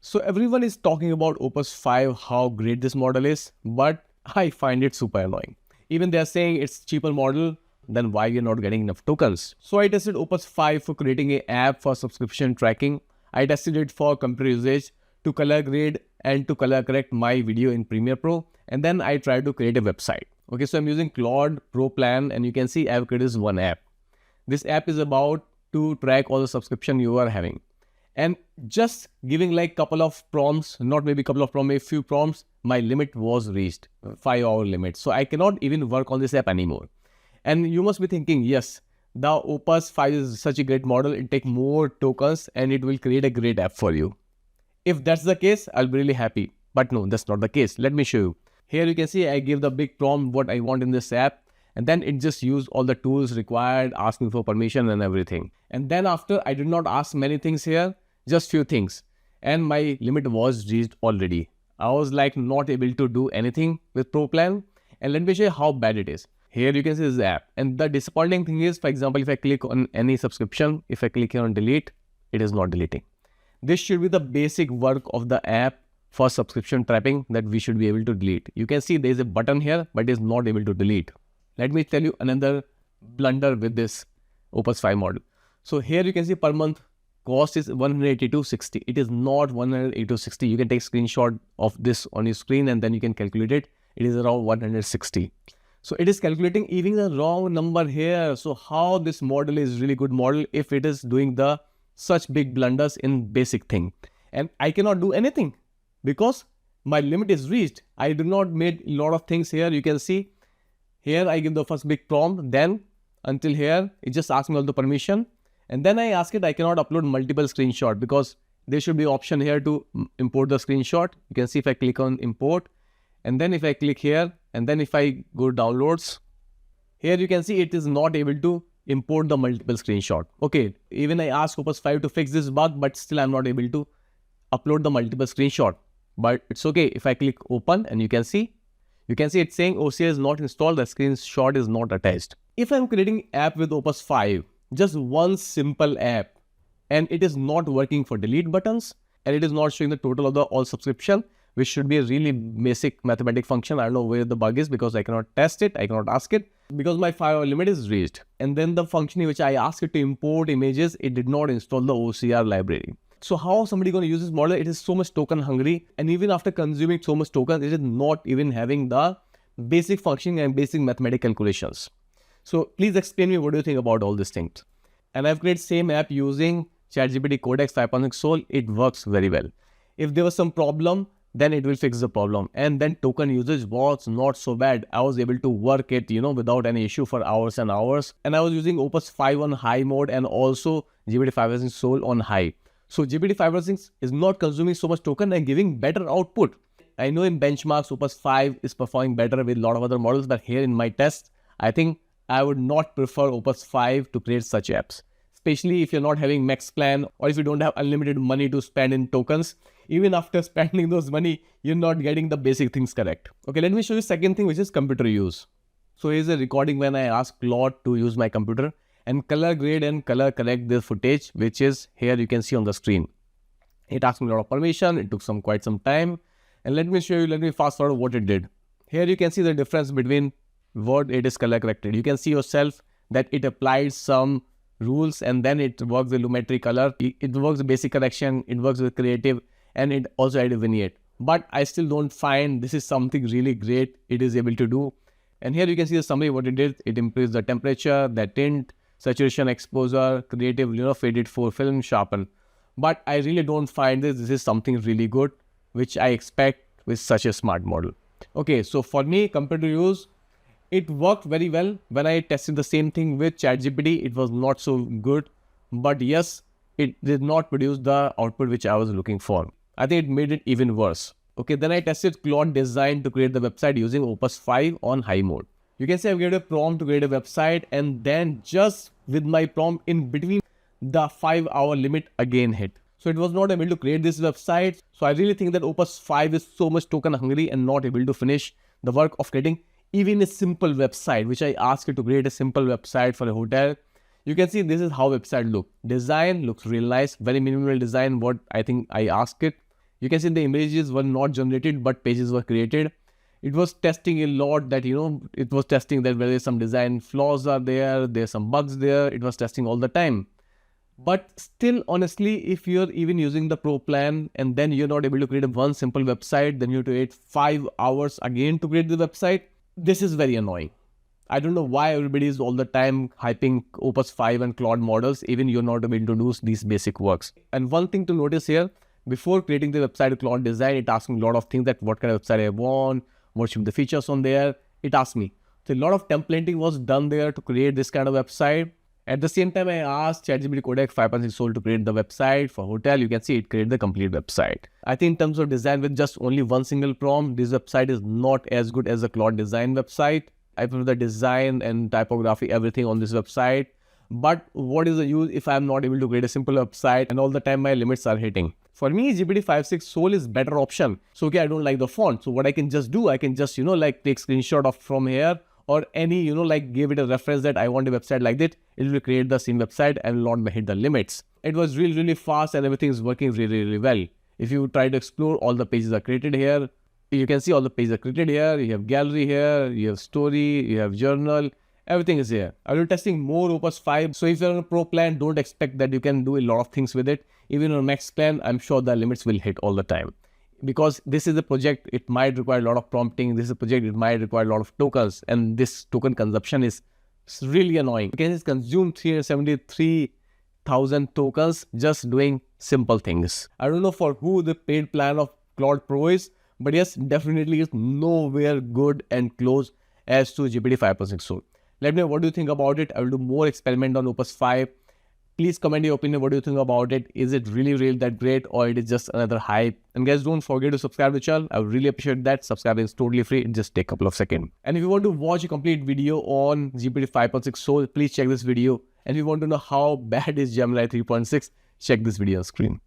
So everyone is talking about Opus 5, how great this model is, but I find it super annoying. Even they are saying it's cheaper model, then why we are not getting enough tokens? So I tested Opus 5 for creating an app for subscription tracking. I tested it for computer usage, to color grade and to color correct my video in Premiere Pro. And then I tried to create a website. Okay, so I'm using Claude Pro plan, and you can see I've created this one app. This app is about to track all the subscription you are having. And just giving like couple of prompts, not maybe couple of prompts, maybe few prompts, my limit was reached, 5-hour limit. So I cannot even work on this app anymore. And you must be thinking, yes, the Opus 5 is such a great model. It takes more tokens and it will create a great app for you. If that's the case, I'll be really happy. But no, that's not the case. Let me show you. Here you can see I give the big prompt what I want in this app. And then it just used all the tools required, asking for permission and everything. And then after, I did not ask many things here, just few things. And my limit was reached already. I was like not able to do anything with Pro Plan. And let me show you how bad it is. Here you can see this app. And the disappointing thing is, for example, if I click on any subscription, if I click here on delete, it is not deleting. This should be the basic work of the app for subscription trapping that we should be able to delete. You can see there is a button here, but it is not able to delete. Let me tell you another blunder with this Opus 5 model. So here you can see per month cost is 182.60. It is not 182.60. You can take screenshot of this on your screen and then you can calculate it. It is around 160. So it is calculating even the wrong number here. So how this model is really good model if it is doing the such big blunders in basic thing. And I cannot do anything because my limit is reached. I do not made a lot of things here. You can see here I give the first big prompt, then until here it just asks me all the permission, and then I ask it I cannot upload multiple screenshot because there should be option here to import the screenshot. You can see if I click on import, and then if I click here, and then if I go downloads, here you can see it is not able to import the multiple screenshot. Okay, even I asked Opus 5 to fix this bug, but still I'm not able to upload the multiple screenshot. But it's okay if I click open, and you can see it's saying OCR is not installed, the screenshot is not attached. If I'm creating app with Opus 5, just one simple app, and it is not working for delete buttons, and it is not showing the total of the all subscription, which should be a really basic mathematic function. I don't know where the bug is because I cannot test it, I cannot ask it, because my 5-hour limit is reached. And then the function in which I asked it to import images, it did not install the OCR library. So how somebody going to use this model? It is so much token hungry, and even after consuming so much tokens, it is not even having the basic functioning and basic mathematical calculations. So please explain me what do you think about all these things. And I've created same app using ChatGPT Codex 5.6 Soul. It works very well. If there was some problem, then it will fix the problem. And then token usage was not so bad. I was able to work it, without any issue for hours and hours. And I was using Opus 5 on high mode and also GPT 5.6 Soul on high. So GPT 5.6 is not consuming so much token and giving better output. I know in benchmarks, Opus 5 is performing better with a lot of other models, but here in my test, I think I would not prefer Opus 5 to create such apps. Especially if you're not having max plan or if you don't have unlimited money to spend in tokens. Even after spending those money, you're not getting the basic things correct. Okay, let me show you second thing, which is computer use. So here's a recording when I asked Claude to use my computer and color grade and color correct the footage, which is here you can see on the screen. It asked me a lot of permission. It took quite some time. And let me fast forward what it did. Here you can see the difference between what it is color corrected. You can see yourself that it applied some rules and then it works with Lumetri color. It works with basic correction. It works with creative, and it also added vignette. But I still don't find this is something really great it is able to do. And here you can see the summary what it did. It improves the temperature, the tint, saturation, exposure, creative, faded for film, sharpen. But I really don't find this is something really good, which I expect with such a smart model. Okay, so for me, computer use, it worked very well. When I tested the same thing with ChatGPT, it was not so good. But yes, it did not produce the output which I was looking for. I think it made it even worse. Okay, then I tested Claude Design to create the website using Opus 5 on high mode. You can say I've given a prompt to create a website, and then just with my prompt in between, the 5-hour limit again hit. So it was not able to create this website. So I really think that Opus 5 is so much token hungry and not able to finish the work of creating even a simple website, which I asked it to create a simple website for a hotel. You can see this is how website look. Design looks real nice, very minimal design, what I think I asked it. You can see the images were not generated, but pages were created. It was testing a lot that, it was testing that whether some design flaws are there, there's some bugs there. It was testing all the time. But still, honestly, if you're even using the Pro plan and then you're not able to create one simple website, then you have to wait 5 hours again to create the website. This is very annoying. I don't know why everybody is all the time hyping Opus 5 and Claude models, even you're not able to do these basic works. And one thing to notice here, before creating the website with Claude design, it asks me a lot of things, that what kind of website I want, what should be the features on there. It asked me. So a lot of templating was done there to create this kind of website. At the same time, I asked ChatGPT Codec 5.6 Soul to create the website for hotel. You can see it created the complete website. I think in terms of design, with just only one single prompt, this website is not as good as the Claude design website. I prefer the design and typography, everything on this website. But what is the use if I'm not able to create a simple website and all the time my limits are hitting? For me, GPT 5.6 Soul is better option. So okay, I don't like the font. So what I can just do, I can just, like take screenshot of from here, or any, like give it a reference that I want a website like that. It will create the same website and will not hit the limits. It was really, really fast and everything is working really, really well. If you try to explore, all the pages are created here. You can see all the pages are created here. You have gallery here, you have story, you have journal. Everything is here. I will be testing more Opus 5. So if you're on a Pro plan, don't expect that you can do a lot of things with it. Even on Max plan, I'm sure the limits will hit all the time. Because this is a project, it might require a lot of prompting. This is a project, it might require a lot of tokens. And this token consumption is really annoying. You can just consume 373,000 tokens just doing simple things. I don't know for who the paid plan of Claude Pro is, but yes, definitely it's nowhere good and close as to GPT 5.6 Soul. Let me know what do you think about it. I will do more experiment on Opus 5. Please comment your opinion. What do you think about it? Is it really, really that great, or it is just another hype? And guys, don't forget to subscribe to the channel. I would really appreciate that. Subscribing is totally free. It just take a couple of seconds. And if you want to watch a complete video on GPT 5.6 Soul, please check this video. And if you want to know how bad is Gemini 3.6, check this video on screen.